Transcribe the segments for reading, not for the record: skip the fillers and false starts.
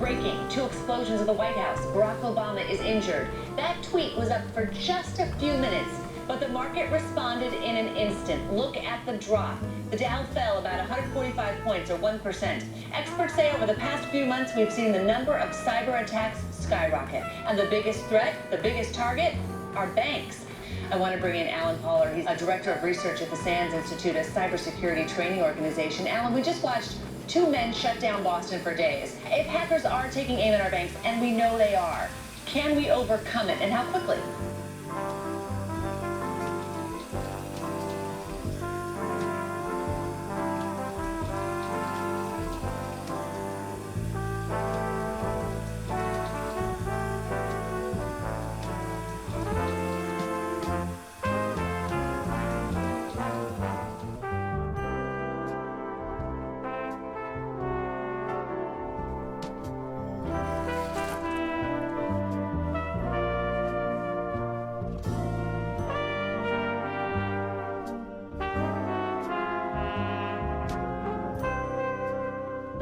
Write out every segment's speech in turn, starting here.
Breaking, 2 explosions at the White House. Barack Obama is injured. That tweet was up for just a few minutes, but the market responded in an instant. Look at the drop. The Dow fell about 145 points, or 1%. Experts say over the past few months, we've seen the number of cyber attacks skyrocket. And the biggest threat, the biggest target, are banks. I want to bring in Alan Poller. He's a director of research at the SANS Institute, a cybersecurity training organization. Alan, we just watched 2 men shut down Boston for days. If hackers are taking aim at our banks, and we know they are, can we overcome it, and how quickly?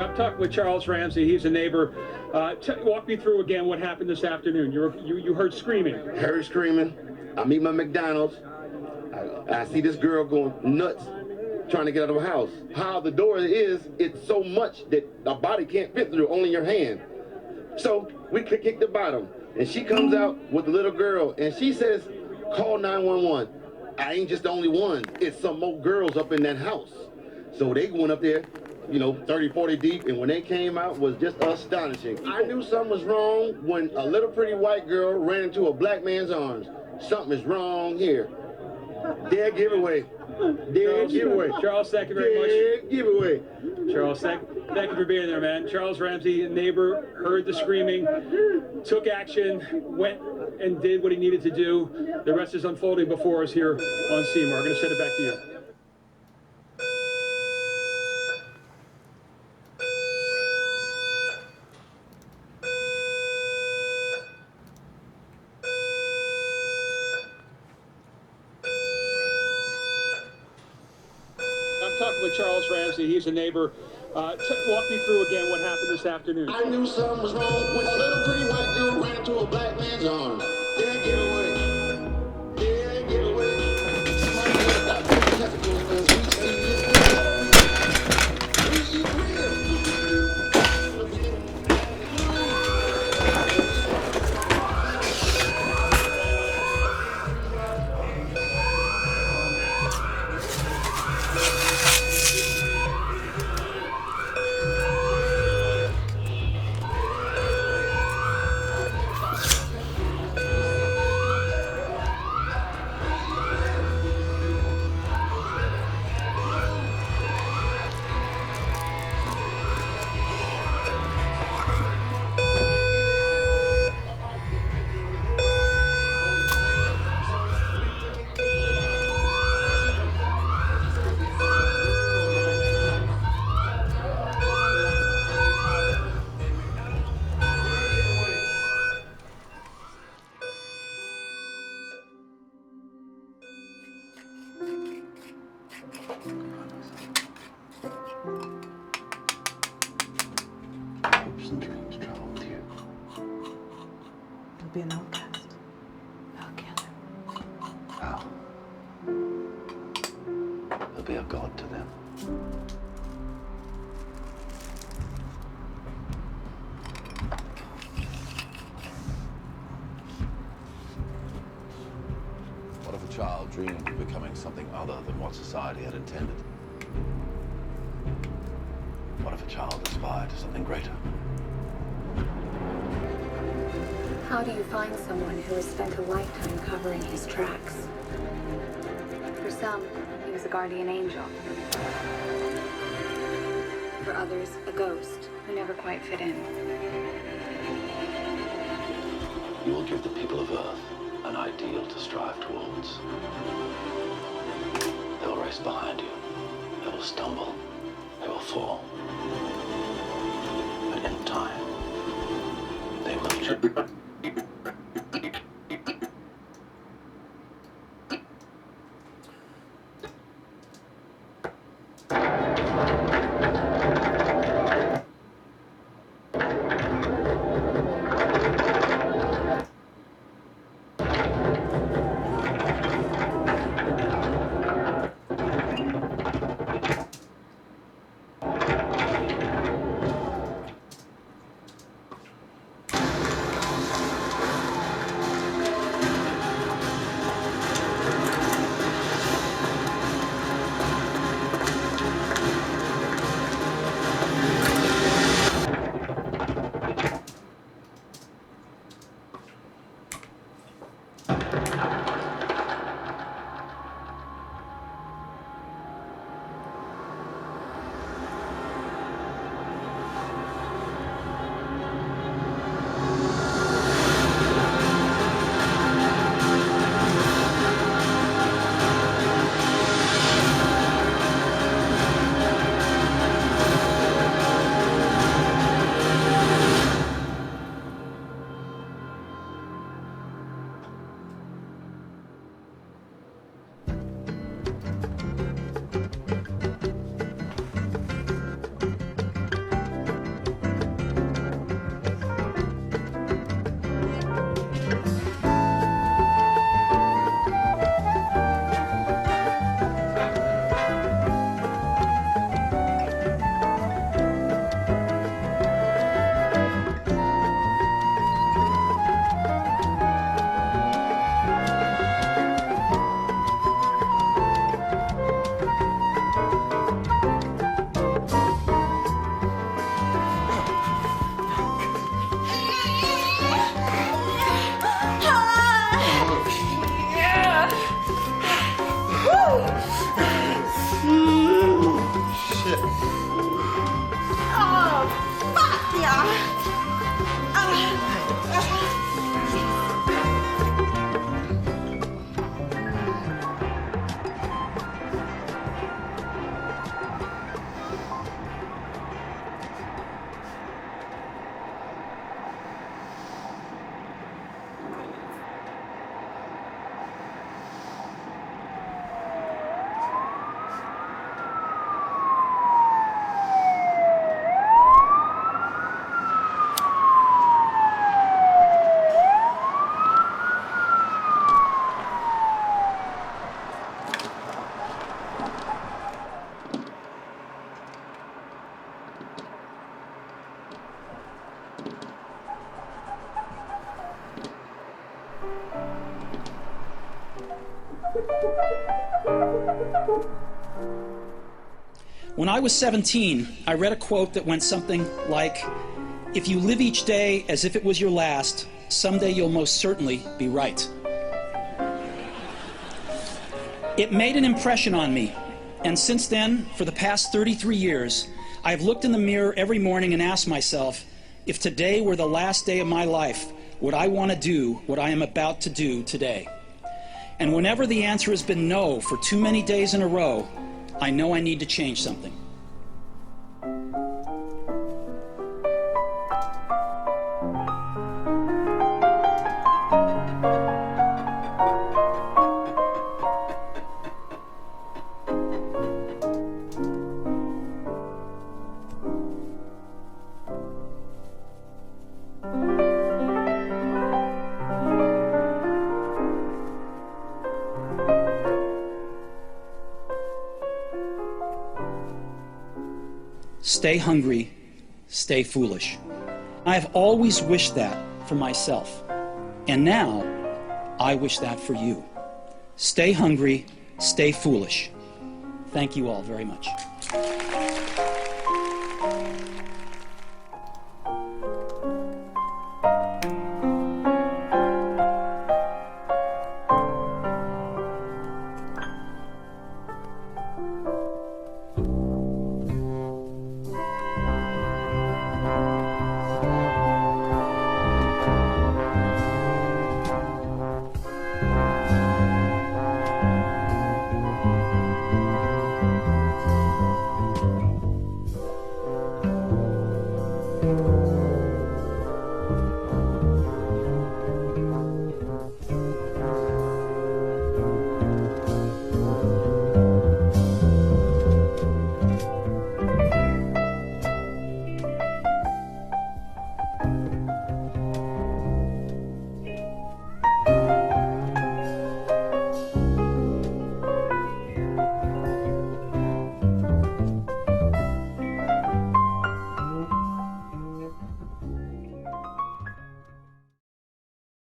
I'm talking with Charles Ramsey. He's a neighbor. Walk me through again what happened this afternoon. You heard screaming. Heard screaming. I'm eating my McDonald's. I see this girl going nuts, trying to get out of the house. How the door is, it's so much that a body can't fit through, only your hand. So we kick the bottom, and she comes out with the little girl, and she says, call 911. I ain't just the only one. It's some more girls up in that house. So they went up there, 30, 40 deep, and when they came out, was just astonishing. I knew something was wrong when a little pretty white girl ran into a black man's arms. Something is wrong here. Dead giveaway. Dead giveaway. Charles, thank you very much. Dead giveaway. Charles, thank you for being there, man. Charles Ramsey, a neighbor, heard the screaming, took action, went and did what he needed to do. The rest is unfolding before us here on Seymour. I'm going to send it back to you. Talking with Charles Ramsey. He's a neighbor. Walk me through again what happened this afternoon. I knew something was wrong when a little pretty white girl ran into a black man's arms. Dead giveaway. Dead giveaway. Somebody got Dr. Testicles because we eat ribs. Hopes and dreams travel with you. You'll be an outcast. I'll kill him. How? He'll be a god to them. What if a child dreamed of becoming something other than what society had intended? What if a child aspired to something greater? How do you find someone who has spent a lifetime covering his tracks? For some, he was a guardian angel. For others, a ghost who never quite fit in. You will give the people of Earth an ideal to strive towards. They will race behind you. They will stumble. They will fall. But in time, they will achieve. When I was 17, I read a quote that went something like, "If you live each day as if it was your last, someday you'll most certainly be right." It made an impression on me, and since then, for the past 33 years, I've looked in the mirror every morning and asked myself, if today were the last day of my life, would I want to do what I am about to do today? And whenever the answer has been no for too many days in a row, I know I need to change something. Stay hungry, stay foolish. I have always wished that for myself, and now I wish that for you. Stay hungry, stay foolish. Thank you all very much.